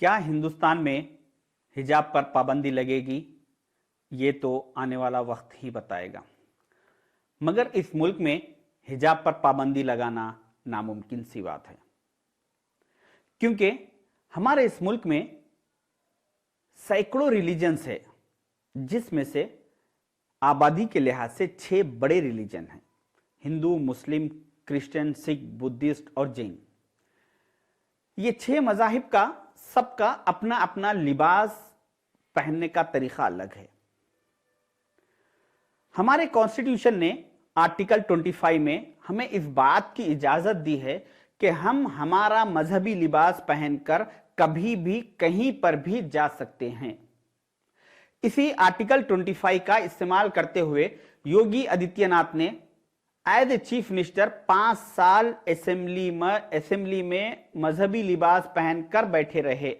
क्या हिंदुस्तान में हिजाब पर पाबंदी लगेगी? ये तो आने वाला वक्त ही बताएगा। मगर इस मुल्क में हिजाब पर पाबंदी लगाना नामुमकिन सी बात है, क्योंकि हमारे इस मुल्क में सैकड़ों रिलीजन्स है, जिसमें से आबादी के लिहाज से 6 बड़े रिलीजन हैं: हिंदू, मुस्लिम, क्रिश्चियन, सिख, बुद्धिस्ट और जैन। ये 6 मजाहिब का सबका अपना अपना लिबास पहनने का तरीका अलग है। हमारे कॉन्स्टिट्यूशन ने आर्टिकल 25 में हमें इस बात की इजाजत दी है कि हम हमारा मजहबी लिबास पहनकर कभी भी कहीं पर भी जा सकते हैं। इसी आर्टिकल 25 का इस्तेमाल करते हुए योगी आदित्यनाथ ने एज ए चीफ मिनिस्टर 5 साल असेंबली में मजहबी लिबास पहनकर बैठे रहे,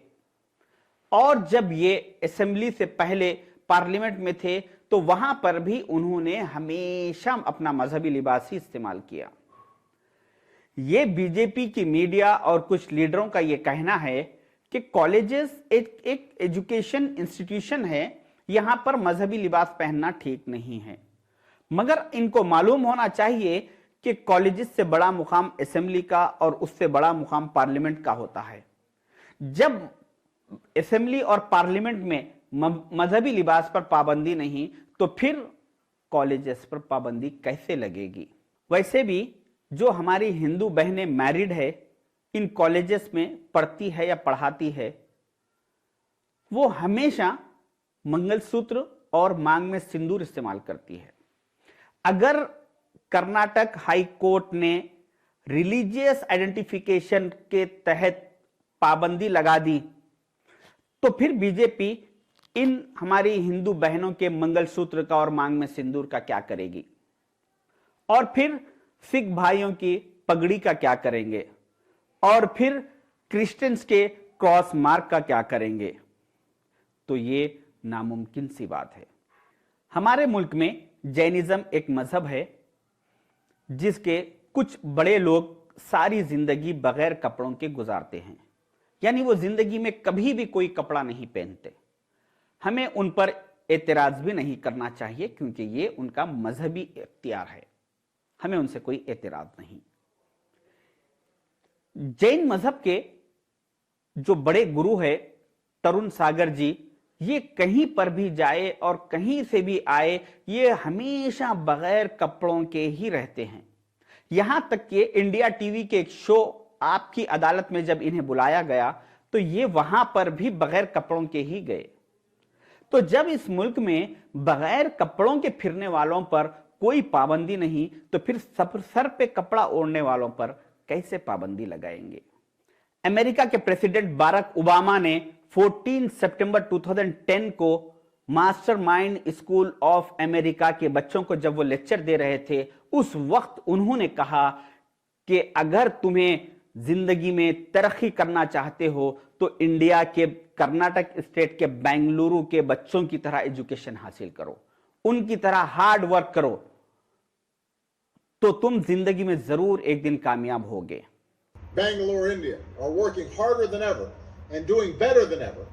और जब ये असेंबली से पहले पार्लियामेंट में थे तो वहां पर भी उन्होंने हमेशा अपना मजहबी लिबास ही इस्तेमाल किया। ये बीजेपी की मीडिया और कुछ लीडरों का यह कहना है कि कॉलेजेस एक एजुकेशन इंस्टीट्यूशन है, यहां पर मजहबी लिबास पहनना ठीक नहीं है। मगर इनको मालूम होना चाहिए कि कॉलेजेस से बड़ा मुकाम असेंबली का और उससे बड़ा मुकाम पार्लियामेंट का होता है। जब असेंबली और पार्लियामेंट में मजहबी लिबास पर पाबंदी नहीं, तो फिर कॉलेजेस पर पाबंदी कैसे लगेगी? वैसे भी जो हमारी हिंदू बहनें मैरिड है, इन कॉलेजेस में पढ़ती है या पढ़ाती है, वो हमेशा मंगलसूत्र और मांग में सिंदूर इस्तेमाल करती है। अगर कर्नाटक हाई कोर्ट ने रिलीजियस आइडेंटिफिकेशन के तहत पाबंदी लगा दी, तो फिर बीजेपी इन हमारी हिंदू बहनों के मंगलसूत्र का और मांग में सिंदूर का क्या करेगी? और फिर सिख भाइयों की पगड़ी का क्या करेंगे? और फिर क्रिश्चियंस के क्रॉस मार्क का क्या करेंगे? तो ये नामुमकिन सी बात है। हमारे मुल्क में जैनिज्म एक मजहब है जिसके कुछ बड़े लोग सारी जिंदगी बगैर कपड़ों के गुजारते हैं, यानी वो जिंदगी में कभी भी कोई कपड़ा नहीं पहनते। हमें उन पर एतराज भी नहीं करना चाहिए, क्योंकि ये उनका मजहबी इख्तियार है, हमें उनसे कोई एतराज नहीं। जैन मजहब के जो बड़े गुरु है तरुण सागर जी, ये कहीं पर भी जाए और कहीं से भी आए, ये हमेशा बगैर कपड़ों के ही रहते हैं। यहां तक कि इंडिया टीवी के एक शो आपकी अदालत में जब इन्हें बुलाया गया तो ये वहां पर भी बगैर कपड़ों के ही गए। तो जब इस मुल्क में बगैर कपड़ों के फिरने वालों पर कोई पाबंदी नहीं, तो फिर सर पे कपड़ा ओढ़ने वालों पर कैसे पाबंदी लगाएंगे? अमेरिका के प्रेसिडेंट बाराक ओबामा ने 14 सितंबर 2010 को मास्टरमाइंड स्कूल ऑफ अमेरिका के बच्चों को जब वो लेक्चर दे रहे थे, उस वक्त उन्होंने कहा कि अगर तुम्हें जिंदगी में तरक्की करना चाहते हो तो इंडिया के कर्नाटक स्टेट के बेंगलुरु के बच्चों की तरह एजुकेशन हासिल करो, उनकी तरह हार्ड वर्क करो, तो तुम जिंदगी में जरूर एक दिन कामयाब होगे। Bangalore, India, are working harder than ever and doing better than ever.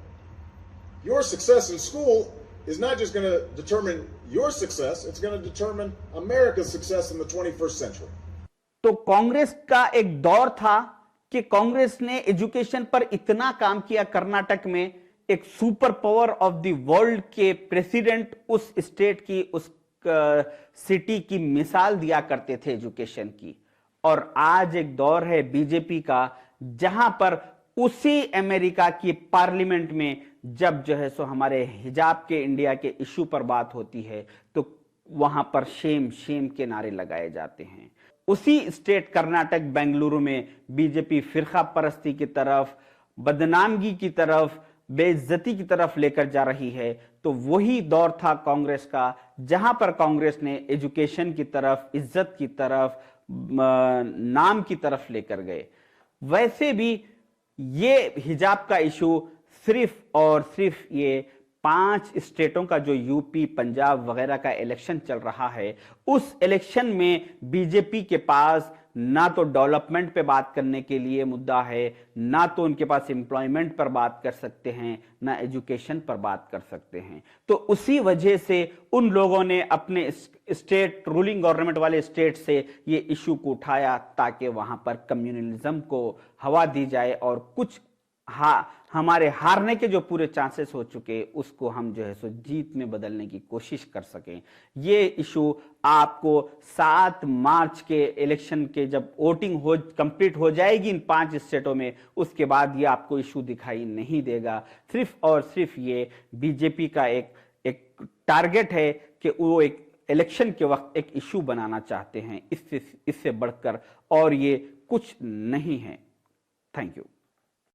Your success in school is not just going to determine your success, it's going to determine America's success in the 21st century. तो कांग्रेस का एक दौर था कि कांग्रेस ने education पर इतना काम किया, कर्नाटक में एक super power of the world के प्रेसिडेंट उस स्टेट की, उस सिटी की मिसाल दिया करते थे एजुकेशन की। और आज एक दौर है बीजेपी का, जहां पर उसी अमेरिका की पार्लियामेंट में जब जो है सो हमारे हिजाब के इंडिया के इशू पर बात होती है, तो वहां पर शेम शेम के नारे लगाए जाते हैं। उसी स्टेट कर्नाटक बेंगलुरु में बीजेपी फिरका परस्ती की तरफ, बदनामगी की तरफ, बेइज्जती की तरफ लेकर जा रही है। तो वही दौर था कांग्रेस का, जहां पर कांग्रेस ने एजुकेशन की तरफ, इज्जत की तरफ, नाम की तरफ लेकर गए। वैसे भी ये हिजाब का इशू सिर्फ और सिर्फ ये 5 स्टेटों का जो यूपी, पंजाब वगैरह का इलेक्शन चल रहा है, उस इलेक्शन में बीजेपी के पास ना तो डेवलपमेंट पे बात करने के लिए मुद्दा है, ना तो उनके पास एम्प्लॉयमेंट पर बात कर सकते हैं, ना एजुकेशन पर बात कर सकते हैं। तो उसी वजह से उन लोगों ने अपने स्टेट रूलिंग गवर्नमेंट वाले स्टेट से ये इशू को उठाया ताकि वहां पर कम्युनलिज्म को हवा दी जाए और कुछ हमारे हारने के जो पूरे चांसेस हो चुके उसको हम जो है सो जीत में बदलने की कोशिश कर सकें। ये इशू आपको 7 मार्च के इलेक्शन के जब वोटिंग हो कंप्लीट हो जाएगी इन 5 स्टेटों में, उसके बाद ये आपको इशू दिखाई नहीं देगा। सिर्फ और सिर्फ ये बीजेपी का एक टारगेट है कि वो एक इलेक्शन के वक्त एक इशू बनाना चाहते हैं, इससे बढ़कर और ये कुछ नहीं है। Thank you.